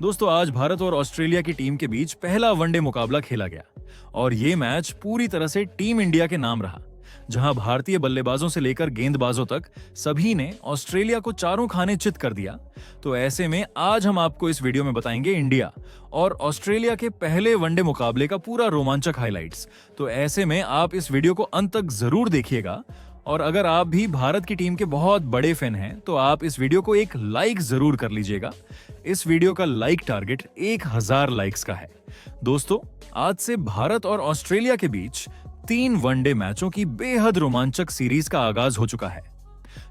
दोस्तों, आज भारत और ऑस्ट्रेलिया की टीम के बीच पहला वनडे मुकाबला खेला गया और ये मैच पूरी तरह से टीम इंडिया के नाम रहा, जहां भारतीय बल्लेबाजों से लेकर गेंदबाजों तक सभी ने ऑस्ट्रेलिया को चारों खाने चित कर दिया। तो ऐसे में आज हम आपको इस वीडियो में बताएंगे इंडिया और ऑस्ट्रेलिया के पहले वनडे मुकाबले का पूरा रोमांचक हाइलाइट्स। तो ऐसे में आप इस वीडियो को अंत तक जरूर देखिएगा और अगर आप भी भारत की टीम के बहुत बड़े फैन हैं तो आप इस वीडियो को एक लाइक जरूर कर लीजिएगा। इस वीडियो का लाइक टारगेट 1000 लाइक्स का है। दोस्तों, आज से भारत और ऑस्ट्रेलिया के बीच 3 वनडे मैचों की बेहद रोमांचक सीरीज का आगाज हो चुका है।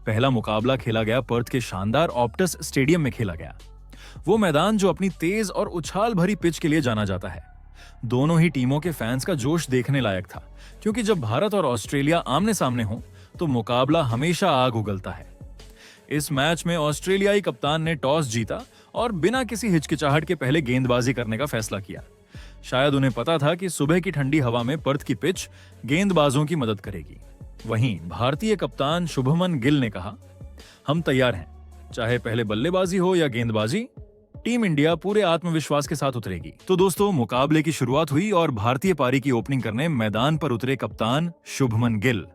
पहला मुकाबला खेला गया पर्थ के शानदार ऑप्टस स्टेडियम में खेला गया। वो मैदान जो अपनी तेज और उछाल भरी पिच के लिए जाना जाता है। दोनों ही टीमों के फैंस का जोश देखने लायक था, क्योंकि जब भारत और ऑस्ट्रेलिया आमने सामने हो तो मुकाबला हमेशा आग उगलता है। इस मैच में ऑस्ट्रेलियाई कप्तान ने टॉस जीता और बिना किसी हिचकिचाहट के पहले गेंदबाजी करने का फैसला किया। शायद उन्हें पता था कि सुबह की ठंडी हवा में पर्थ की पिच गेंदबाजों की मदद करेगी। वहीं भारतीय कप्तान शुभमन गिल ने कहा, हम तैयार हैं, चाहे पहले बल्लेबाजी हो या गेंदबाजी, टीम इंडिया पूरे आत्मविश्वास के साथ उतरेगी। तो दोस्तों, मुकाबले की शुरुआत हुई और भारतीय पारी की ओपनिंग करने मैदान पर उतरे कप्तान शुभमन गिल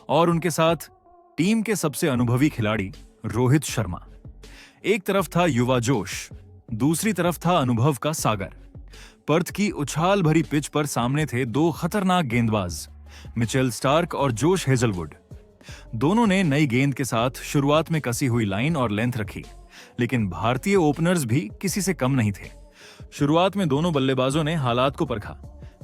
और उनके साथ टीम के सबसे अनुभवी खिलाड़ी रोहित शर्मा। एक तरफ था युवा जोश, दूसरी तरफ था अनुभव का सागर। पर्थ की उछाल भरी पिच पर सामने थे 2 खतरनाक गेंदबाज, मिचेल स्टार्क और जोश हेजलवुड। दोनों ने नई गेंद के साथ शुरुआत में कसी हुई लाइन और लेंथ रखी, लेकिन भारतीय ओपनर्स भी किसी से कम नहीं थे। शुरुआत में दोनों बल्लेबाजों ने हालात को परखा,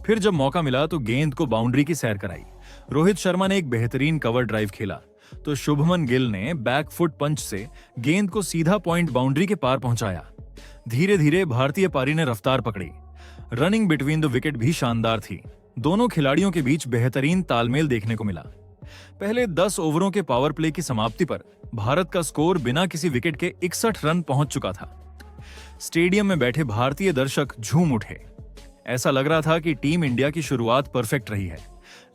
फिर जब मौका मिला तो गेंद को बाउंड्री की सैर कराई। रोहित शर्मा ने एक बेहतरीन कवर ड्राइव खेला तो शुभमन गिल ने बैक फुट पंच से गेंद को सीधा पॉइंट बाउंड्री के पार पहुंचाया। धीरे धीरे भारतीय पारी ने रफ्तार पकड़ी। रनिंग बिटवीन द विकेट भी शानदार थी। दोनों खिलाड़ियों के बीच बेहतरीन तालमेल देखने को मिला। पहले 10 ओवरों के पावर प्ले की समाप्ति पर भारत का स्कोर बिना किसी विकेट के 61 रन पहुंच चुका था। स्टेडियम में बैठे भारतीय दर्शक झूम उठे। ऐसा लग रहा था कि टीम इंडिया की शुरुआत परफेक्ट रही है,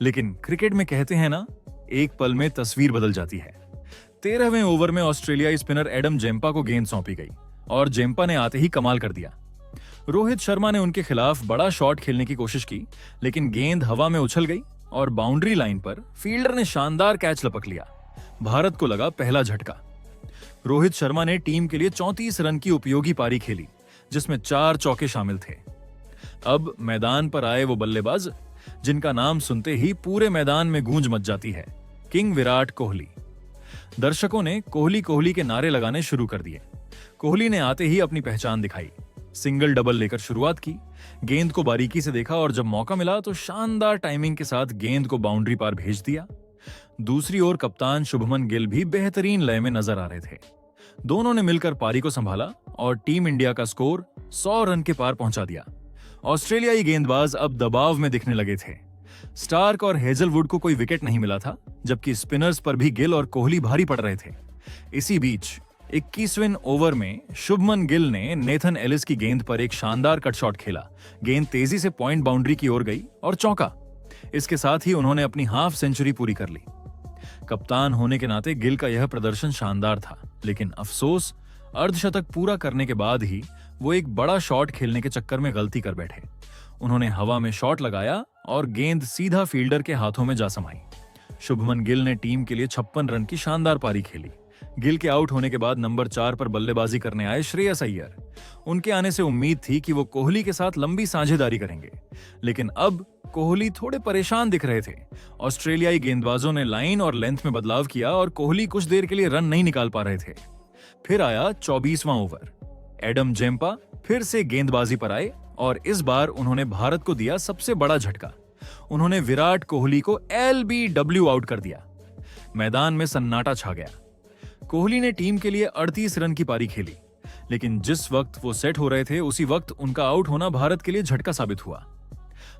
लेकिन क्रिकेट में कहते हैं ना, एक पल में तस्वीर बदल जाती है। 13वें ओवर में ऑस्ट्रेलियाई स्पिनर एडम जेम्पा को गेंद सौंपी गई और जेम्पा ने आते ही कमाल कर दिया। रोहित शर्मा ने उनके खिलाफ बड़ा शॉट खेलने की कोशिश की, लेकिन गेंद हवा में उछल गई और बाउंड्री लाइन पर फील्डर ने शानदार कैच लपक लिया। भारत को लगा पहला झटका। रोहित शर्मा ने टीम के लिए 34 रन की उपयोगी पारी खेली, जिसमें 4 चौके शामिल थे। अब मैदान पर आए वो बल्लेबाज जिनका नाम सुनते ही पूरे मैदान में गूंज मच जाती है, किंग विराट कोहली। दर्शकों ने कोहली कोहली के नारे लगाने शुरू कर दिए। कोहली ने आते ही अपनी पहचान दिखाई, सिंगल डबल लेकर शुरुआत की, गेंद को बारीकी से देखा और जब मौका मिला तो शानदार टाइमिंग के साथ गेंद को बाउंड्री पार भेज दिया। दूसरी ओर कप्तान शुभमन गिल भी बेहतरीन लय में नजर आ रहे थे। दोनों ने मिलकर पारी को संभाला और टीम इंडिया का स्कोर 100 रन के पार पहुंचा दिया। ऑस्ट्रेलियाई गेंदबाज अब दबाव में दिखने लगे थे। स्टार्क और हेजलवुड को कोई विकेट नहीं मिला था, जबकि स्पिनर्स पर भी गिल और कोहली भारी पड़ रहे थे। इसी बीच 21वें ओवर में शुभमन गिल ने नेथन एलिस की गेंद पर एक शानदार कट शॉट खेला। गेंद तेजी से पॉइंट बाउंड्री की ओर गई और चौका। इसके साथ ही उन्होंने अपनी हाफ सेंचुरी पूरी कर ली। कप्तान होने के नाते गिल का यह प्रदर्शन शानदार था, लेकिन अफसोस, अर्धशतक पूरा करने के बाद ही वो एक बड़ा शॉट खेलने के चक्कर में गलती कर बैठे। उन्होंने हवा में शॉट लगाया और गेंद सीधा फील्डर के हाथों में जा समाई। शुभमन गिल ने टीम के लिए 56 रन की शानदार पारी खेली। गिल के आउट होने के बाद नंबर 4 पर बल्लेबाजी करने आए श्रेयस अय्यर। उनके आने से उम्मीद थी कि वो कोहली के साथ लंबी साझेदारी करेंगे, लेकिन अब कोहली थोड़े परेशान दिख रहे थे। ऑस्ट्रेलियाई गेंदबाजों ने लाइन और लेंथ में बदलाव किया और कोहली कुछ देर के लिए रन नहीं निकाल पा रहे थे। फिर आया 24वां ओवर। एडम जेम्पा फिर से गेंदबाजी पर आए और इस बार उन्होंने भारत को दिया सबसे बड़ा झटका। उन्होंने विराट कोहली को LBW आउट कर दिया। मैदान में सन्नाटा छा गया। कोहली ने टीम के लिए 38 रन की पारी खेली, लेकिन जिस वक्त वो सेट हो रहे थे उसी वक्त उनका आउट होना भारत के लिए झटका साबित हुआ।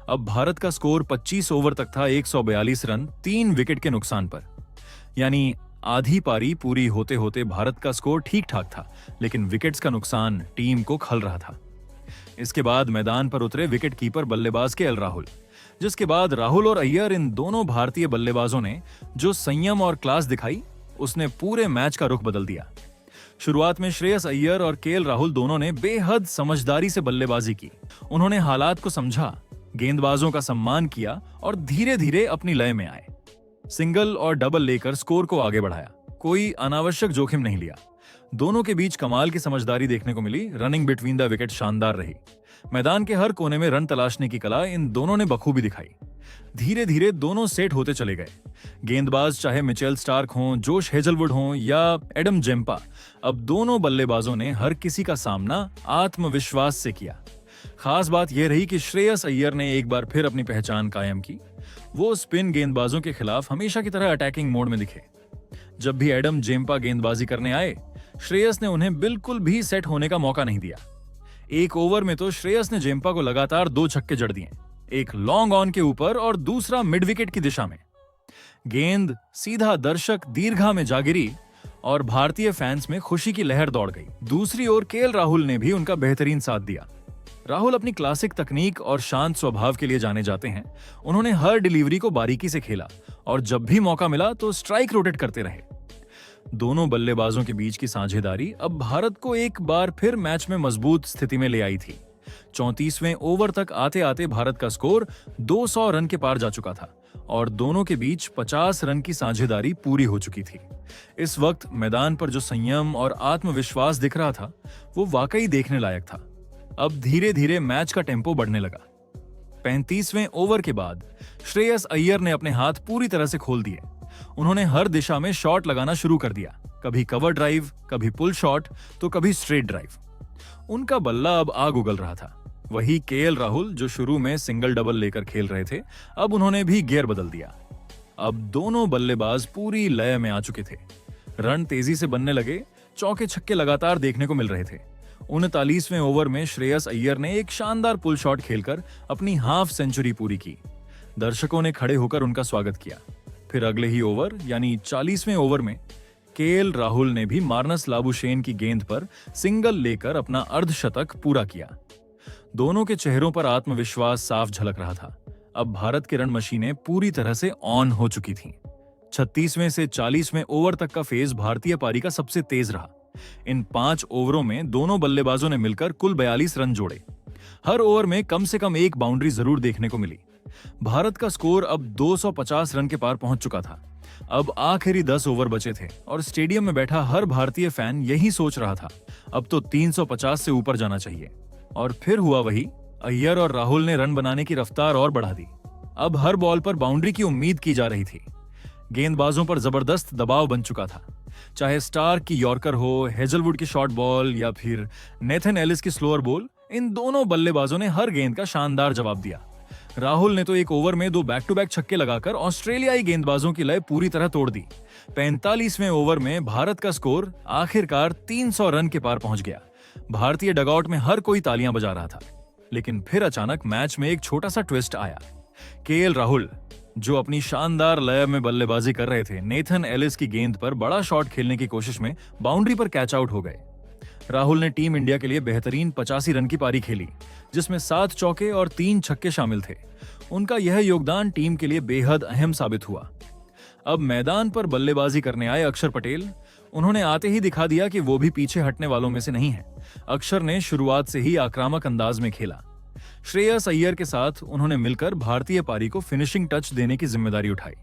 अब भारत का स्कोर 25 ओवर तक था 142 रन 3 विकेट के नुकसान पर। यानी आधी पारी पूरी होते होते भारत का स्कोर ठीक ठाक था, लेकिन विकेट्स का नुकसान टीम को खल रहा था। इसके बाद मैदान पर उतरे विकेट कीपर बल्लेबाज KL राहुल, जिसके बाद राहुल और अय्यर, इन दोनों भारतीय बल्लेबाजों ने जो संयम और क्लास दिखाई, उसने पूरे मैच का रुख बदल दिया। शुरुआत में श्रेयस अय्यर और केएल राहुल दोनों ने बेहद समझदारी से बल्लेबाजी की। उन्होंने हालात को समझा, गेंदबाजों का सम्मान किया और धीरे धीरे अपनी लय में आए। सिंगल और डबल लेकर स्कोर को आगे बढ़ाया, कोई अनावश्यक जोखिम नहीं लिया। दोनों के बीच कमाल की समझदारी देखने को मिली। रनिंग बिटवीन द विकेट शानदार रही। मैदान के हर कोने में रन तलाशने की कला इन दोनों ने बखूबी दिखाई। धीरे धीरे दोनों सेट होते चले गए। गेंदबाज चाहे मिचेल स्टार्क हों, जोश हेजलवुड हों या एडम जेम्पा, अब दोनों बल्लेबाजों ने हर किसी का सामना आत्मविश्वास से किया। खास बात यह रही कि श्रेयस अय्यर ने एक बार फिर अपनी पहचान कायम की। वो स्पिन गेंदबाजों के खिलाफ हमेशा की तरह अटैकिंग मोड में दिखे। जब भी एडम जेम्पा गेंदबाजी करने आए, श्रेयस ने उन्हें बिल्कुल भी सेट होने का मौका नहीं दिया। एक ओवर में तो श्रेयस ने जेम्पा को लगातार 2 छक्के जड़ दिए, एक लॉन्ग ऑन के ऊपर और दूसरा मिड विकेट की दिशा में। गेंद सीधा दर्शक दीर्घा में जा गिरी और भारतीय फैंस में खुशी की लहर दौड़ गई। दूसरी ओर केएल राहुल ने भी उनका बेहतरीन साथ दिया। राहुल अपनी क्लासिक तकनीक और शांत स्वभाव के लिए जाने जाते हैं। उन्होंने हर डिलीवरी को बारीकी से खेला और जब भी मौका मिला तो स्ट्राइक रोटेट करते रहे। दोनों बल्लेबाजों के बीच की साझेदारी अब भारत को एक बार फिर मैच में मजबूत स्थिति में ले आई थी। 34वें ओवर तक आते आते भारत का स्कोर 200 रन के पार जा चुका था और दोनों के बीच 50 रन की साझेदारी पूरी हो चुकी थी। इस वक्त मैदान पर जो संयम और आत्मविश्वास दिख रहा था, वो वाकई देखने लायक था। अब धीरे धीरे मैच का टेम्पो बढ़ने लगा। 35वें ओवर के बाद श्रेयस अय्यर ने अपने हाथ पूरी तरह से खोल दिए। उन्होंने हर दिशा में शॉट लगाना शुरू कर दिया, कभी कवर ड्राइव, कभी पुल शॉट, तो कभी स्ट्रेट ड्राइव। उनका बल्ला अब आग उगल रहा था। वही केएल राहुल जो शुरू में सिंगल डबल लेकर खेल रहे थे, अब उन्होंने भी गियर बदल दिया। अब दोनों बल्लेबाज पूरी लय में आ चुके थे। रन तेजी से बनने लगे, चौके छक्के लगातार देखने को मिल रहे थे। 39वें ओवर में श्रेयस अय्यर ने एक शानदार पुल शॉट खेलकर अपनी हाफ सेंचुरी पूरी की। दर्शकों ने खड़े होकर उनका स्वागत किया। फिर अगले ही ओवर यानी 40वें ओवर में केएल राहुल ने भी मार्नस लाबुशेन की गेंद पर सिंगल लेकर अपना अर्धशतक पूरा किया। दोनों के चेहरों पर आत्मविश्वास साफ झलक रहा था। अब भारत की रन मशीनें पूरी तरह से ऑन हो चुकी थीं। 36वें से 40वें ओवर तक का फेज भारतीय पारी का सबसे तेज रहा। इन 5 ओवरों में दोनों बल्लेबाजों ने मिलकर कुल 42 रन जोड़े। हर ओवर में कम से कम एक बाउंड्री जरूर देखने को मिली। भारत का स्कोर अब 250 रन के पार पहुंच चुका था। अब आखिरी 10 ओवर बचे थे और स्टेडियम में बैठा हर भारतीय फैन यही सोच रहा था, अब तो 350 से ऊपर जाना चाहिए। और फिर हुआ वही। अय्यर और राहुल ने रन बनाने की रफ्तार और बढ़ा दी। अब हर बॉल पर बाउंड्री की उम्मीद की जा रही थी। गेंदबाजों पर जबरदस्त दबाव बन चुका था। चाहे स्टार्क की यॉर्कर हो, हेजलवुड की शॉर्ट बॉल या फिर नेथन एलिस की स्लोअर बॉल, इन दोनों बल्लेबाजों ने हर गेंद का शानदार जवाब दिया। राहुल ने तो एक ओवर में 2 बैक टू बैक छक्के लगाकर ऑस्ट्रेलियाई गेंदबाजों की लय पूरी तरह तोड़ दी। 45वें ओवर में भारत का स्कोर आखिरकार 300 रन के पार पहुंच गया। भारतीय डगआउट में हर कोई तालियां बजा रहा था। लेकिन फिर अचानक मैच में एक छोटा सा ट्विस्ट आया। केएल राहुल, जो अपनी शानदार लय में बल्लेबाजी कर रहे थे, नेथन एलिस की गेंद पर बड़ा शॉट खेलने की कोशिश में बाउंड्री पर कैच आउट हो गए। राहुल ने टीम इंडिया के लिए बेहतरीन 85 रन की पारी खेली, जिसमें 7 चौके और 3 छक्के शामिल थे। उनका यह योगदान टीम के लिए बेहद अहम साबित हुआ। अब मैदान पर बल्लेबाजी करने आए अक्षर पटेल। उन्होंने आते ही दिखा दिया कि वो भी पीछे हटने वालों में से नहीं है। अक्षर ने शुरुआत से ही आक्रामक अंदाज में खेला। श्रेयस अय्यर के साथ उन्होंने मिलकर भारतीय पारी को फिनिशिंग टच देने की जिम्मेदारी उठाई।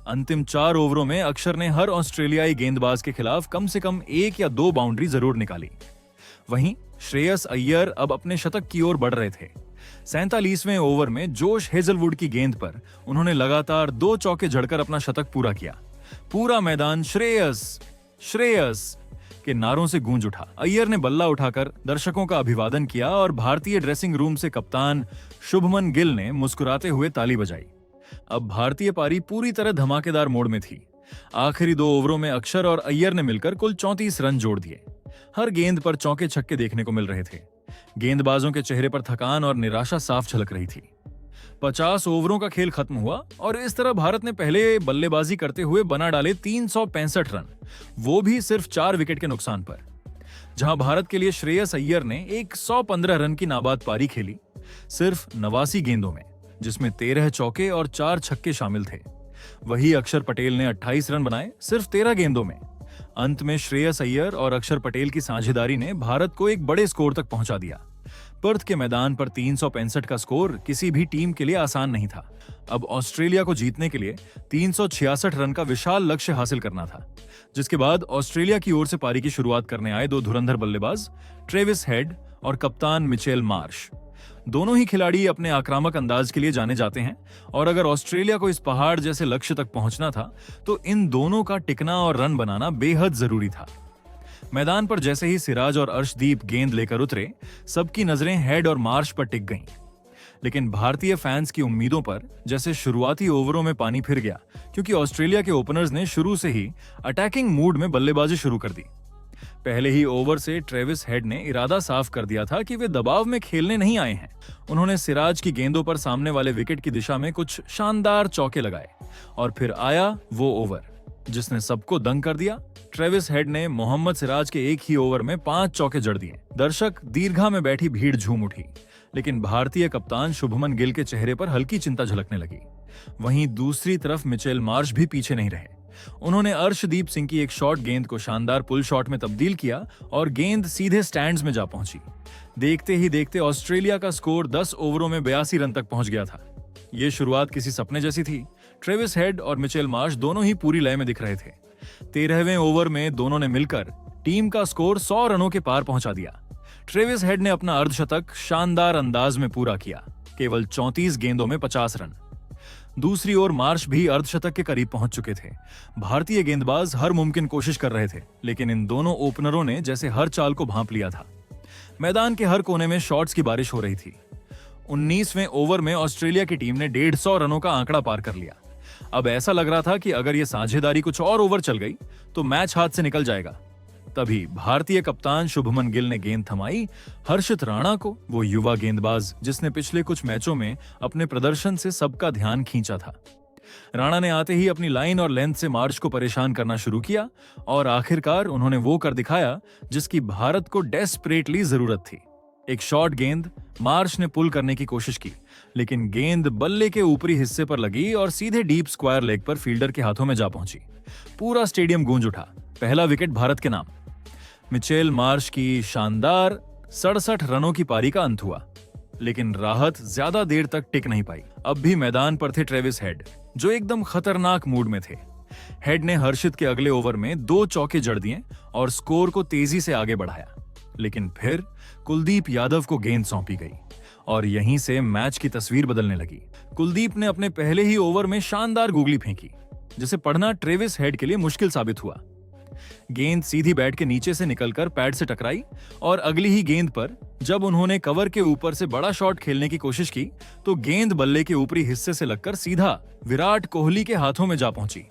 अंतिम 4 ओवरों में अक्षर ने हर ऑस्ट्रेलियाई गेंदबाज के खिलाफ कम से कम 1 या 2 बाउंड्री जरूर निकाली। वहीं श्रेयस अय्यर अब अपने शतक की ओर बढ़ रहे थे। 47वें ओवर में जोश हेजलवुड की गेंद पर उन्होंने लगातार 2 चौके जड़कर अपना शतक पूरा किया। पूरा मैदान श्रेयस श्रेयस के नारों से गूंज उठा। अय्यर ने बल्ला उठाकर दर्शकों का अभिवादन किया और भारतीय ड्रेसिंग रूम से कप्तान शुभमन गिल ने मुस्कुराते हुए ताली बजाई। अब भारतीय पारी पूरी तरह धमाकेदार मोड में थी। आखिरी 2 ओवरों में अक्षर और अय्यर ने मिलकर कुल 34 रन जोड़ दिए। हर गेंद पर चौके छक्के देखने को मिल रहे थे। गेंदबाजों के चेहरे पर थकान और निराशा साफ झलक रही थी। 50 ओवरों का खेल खत्म हुआ और इस तरह भारत ने पहले बल्लेबाजी करते हुए बना डाले 365 रन, वो भी सिर्फ 4 विकेट के नुकसान पर। जहां भारत के लिए श्रेयस अय्यर ने एक 115 रन की नाबाद पारी खेली, सिर्फ 89 गेंदों में, जिसमें 13 चौके और 4 छक्के शामिल थे। वही अक्षर पटेल ने 28 रन बनाए सिर्फ 13 गेंदों में। अंत में श्रेयस अय्यर और अक्षर पटेल की साझेदारी ने भारत को एक बड़े स्कोर तक पहुंचा दिया। पर्थ के मैदान पर 365 का स्कोर किसी भी टीम के लिए आसान नहीं था। अब ऑस्ट्रेलिया को जीतने के लिए 366 रन का विशाल लक्ष्य हासिल करना था, जिसके बाद ऑस्ट्रेलिया की ओर से पारी की शुरुआत करने आए दो धुरंधर बल्लेबाज ट्रेविस हेड और कप्तान मिचेल मार्श। दोनों ही खिलाड़ी अपने आक्रामक अंदाज के लिए जाने जाते हैं और अगर ऑस्ट्रेलिया को इस पहाड़ जैसे लक्ष्य तक पहुंचना था तो इन दोनों का टिकना और रन बनाना बेहद जरूरी था। मैदान पर जैसे ही सिराज और अर्शदीप गेंद लेकर उतरे, सबकी नजरें हेड और मार्श पर टिक गईं। लेकिन भारतीय फैंस की उम्मीदों पर जैसे शुरुआती ओवरों में पानी फिर गया, क्योंकि ऑस्ट्रेलिया के ओपनर्स ने शुरू से ही अटैकिंग मूड में बल्लेबाजी शुरू कर दी। पहले ही ओवर से ट्रेविस हेड ने इरादा साफ कर दिया था कि वे दबाव में खेलने नहीं आए हैं। उन्होंने सिराज की गेंदों पर सामने वाले विकेट की दिशा में कुछ शानदार चौके लगाए और फिर आया वो ओवर जिसने सबको दंग कर दिया। ट्रेविस हेड ने मोहम्मद सिराज के एक ही ओवर में 5 चौके जड़ दिए। दर्शक दीर्घा में बैठी भीड़ झूम उठी, लेकिन भारतीय कप्तान शुभमन गिल के चेहरे पर हल्की चिंता झलकने लगी। वहीं दूसरी तरफ मिचेल मार्श भी पीछे नहीं रहे। उन्होंने अर्शदीप सिंह की एक शॉर्ट गेंद को शानदार पुल शॉट में तब्दील किया और गेंद सीधे स्टैंड्स में जा पहुंची। देखते ही देखते ऑस्ट्रेलिया का स्कोर 10 ओवरों में 82 रन तक पहुंच गया था। ये शुरुआत किसी सपने जैसी थी। ट्रेविस हेड और मिचेल मार्श दोनों ही पूरी लय में दिख रहे थे। 13वें ओवर में दोनों ने मिलकर टीम का स्कोर 100 रनों के पार पहुंचा दिया। ट्रेविस हेड ने अपना अर्धशतक शानदार अंदाज में पूरा किया, केवल 34 गेंदों में 50 रन। दूसरी ओर मार्श भी अर्धशतक के करीब पहुंच चुके थे। भारतीय गेंदबाज हर मुमकिन कोशिश कर रहे थे, लेकिन इन दोनों ओपनरों ने जैसे हर चाल को भांप लिया था। मैदान के हर कोने में शॉट्स की बारिश हो रही थी। 19वें ओवर में ऑस्ट्रेलिया की टीम ने 150 रनों का आंकड़ा पार कर लिया। अब ऐसा लग रहा था कि अगर यह साझेदारी कुछ और ओवर चल गई तो मैच हाथ से निकल जाएगा। तभी भारतीय कप्तान शुभमन गिल ने गेंद थमाई हर्षित राणा को, वो युवा गेंदबाज जिसने पिछले कुछ मैचों में अपने प्रदर्शन से सबका ध्यान खींचा था। राणा ने आते ही अपनी लाइन और लेंथ से मार्श को परेशान करना शुरू किया और आखिरकार उन्होंने वो कर दिखाया जिसकी भारत को डेस्परेटली जरूरत थी। एक शॉर्ट गेंद मार्श ने पुल करने की कोशिश की, लेकिन गेंद बल्ले के ऊपरी हिस्से पर लगी और सीधे डीप स्क्वायर लेग पर फील्डर के हाथों में जा पहुंची। पूरा स्टेडियम गूंज उठा। पहला विकेट भारत के नाम। मिचेल मार्श की शानदार 67 रनों की पारी का अंत हुआ, लेकिन राहत ज्यादा देर तक टिक नहीं पाई। अब भी मैदान पर थे ट्रेविस हेड, जो एकदम खतरनाक मूड में थे। हेड ने हर्षित के अगले ओवर में 2 चौके जड़ दिए और स्कोर को तेजी से आगे बढ़ाया, लेकिन फिर कुलदीप यादव को गेंद सौंपी गई और यहीं से मैच की तस्वीर बदलने लगी। कुलदीप ने अपने पहले ही ओवर में शानदार गूगली फेंकी, जिसे पढ़ना ट्रेविस हेड के लिए मुश्किल साबित हुआ। गेंद सीधी बैट के नीचे से निकलकर पैड से टकराई और अगली ही गेंद पर जब उन्होंने कवर के ऊपर से बड़ा शॉट खेलने की कोशिश की तो गेंद बल्ले के ऊपरी हिस्से से लगकर सीधा विराट कोहली के हाथों में जा पहुंची।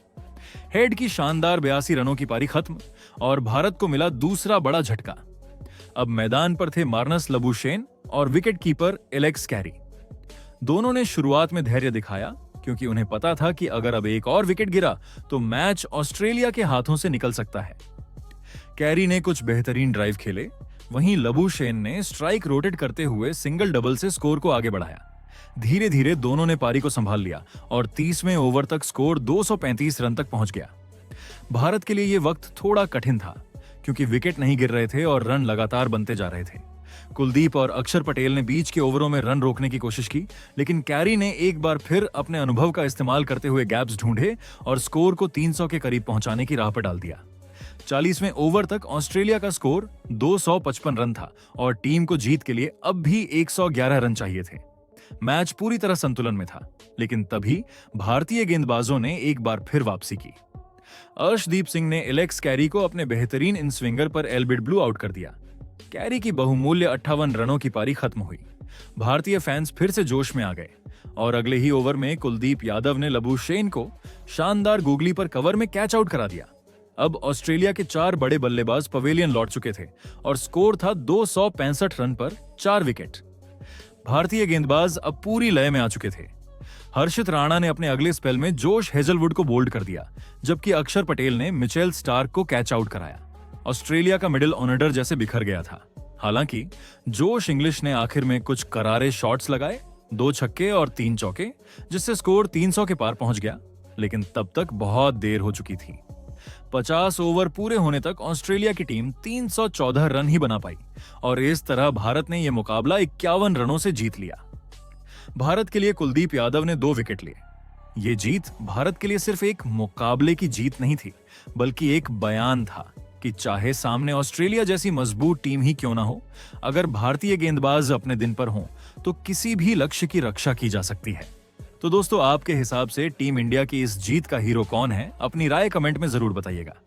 हेड की शानदार 82 रनों की पारी खत्म और भारत को मिला दूसरा बड़ा झटका। अब मैदान पर थे मार्नस लबुशेन और विकेट कीपर एलेक्स कैरी। दोनों ने शुरुआत में धैर्य दिखाया, क्योंकि उन्हें पता था कि अगर अब एक और विकेट गिरा तो मैच ऑस्ट्रेलिया के हाथों से निकल सकता है। कैरी ने कुछ बेहतरीन ड्राइव खेले, वहीं लबुशेन ने स्ट्राइक रोटेट करते हुए सिंगल डबल से स्कोर को आगे बढ़ाया। धीरे धीरे दोनों ने पारी को संभाल लिया और 30वें ओवर तक स्कोर 235 रन तक पहुंच गया। भारत के लिए यह वक्त थोड़ा कठिन था, क्योंकि विकेट नहीं गिर रहे थे और रन लगातार बनते जा रहे थे। कुलदीप और अक्षर पटेल ने बीच के ओवरों में रन रोकने की कोशिश की, लेकिन कैरी ने एक बार फिर अपने अनुभव का इस्तेमाल करते हुए गैप्स ढूंढे और स्कोर को 300 के करीब पहुंचाने की राह पर डाल दिया। 40वें ओवर तक ऑस्ट्रेलिया का स्कोर 255 रन था और टीम को जीत के लिए अब भी 111 रन चाहिए थे। मैच पूरी तरह संतुलन में था, लेकिन तभी भारतीय गेंदबाजों ने एक बार फिर वापसी की। अर्शदीप सिंह ने एलेक्स कैरी को अपने बेहतरीन इन स्विंगर पर एल्बिट ब्लू आउट कर दिया। कैरी की बहुमूल्य 58 रनों की पारी खत्म हुई। भारतीय फैंस फिर से जोश में आ गए और अगले ही ओवर में कुलदीप यादव ने लबुशेन को शानदार गूगली पर कवर में कैच आउट करा दिया। अब ऑस्ट्रेलिया के 4 बड़े बल्लेबाज पवेलियन लौट चुके थे और स्कोर था 265 रन पर 4 विकेट। भारतीय गेंदबाज अब पूरी लय में आ चुके थे। हर्षित राणा ने अपने अगले स्पेल में जोश हेजलवुड को बोल्ड कर दिया, जबकि अक्षर पटेल ने मिचेल स्टार्क को कैच आउट कराया। ऑस्ट्रेलिया का मिडिल ऑर्डर जैसे बिखर गया था। हालांकि जोश इंग्लिश ने आखिर में कुछ करारे शॉट्स लगाए, 2 छक्के और 3 चौके, जिससे स्कोर 300 के पार पहुंच गया, लेकिन तब तक बहुत देर हो चुकी थी। 50 ओवर पूरे होने तक ऑस्ट्रेलिया की टीम 314 रन ही बना पाई और इस तरह भारत ने यह मुकाबला 51 रनों से जीत लिया। भारत के लिए कुलदीप यादव ने 2 विकेट लिए। ये जीत भारत के लिए सिर्फ एक मुकाबले की जीत नहीं थी, बल्कि एक बयान था कि चाहे सामने ऑस्ट्रेलिया जैसी मजबूत टीम ही क्यों ना हो, अगर भारतीय गेंदबाज अपने दिन पर हों, तो किसी भी लक्ष्य की रक्षा की जा सकती है। तो दोस्तों, आपके हिसाब से टीम इंडिया की इस जीत का हीरो कौन है? अपनी राय कमेंट में जरूर बताइएगा।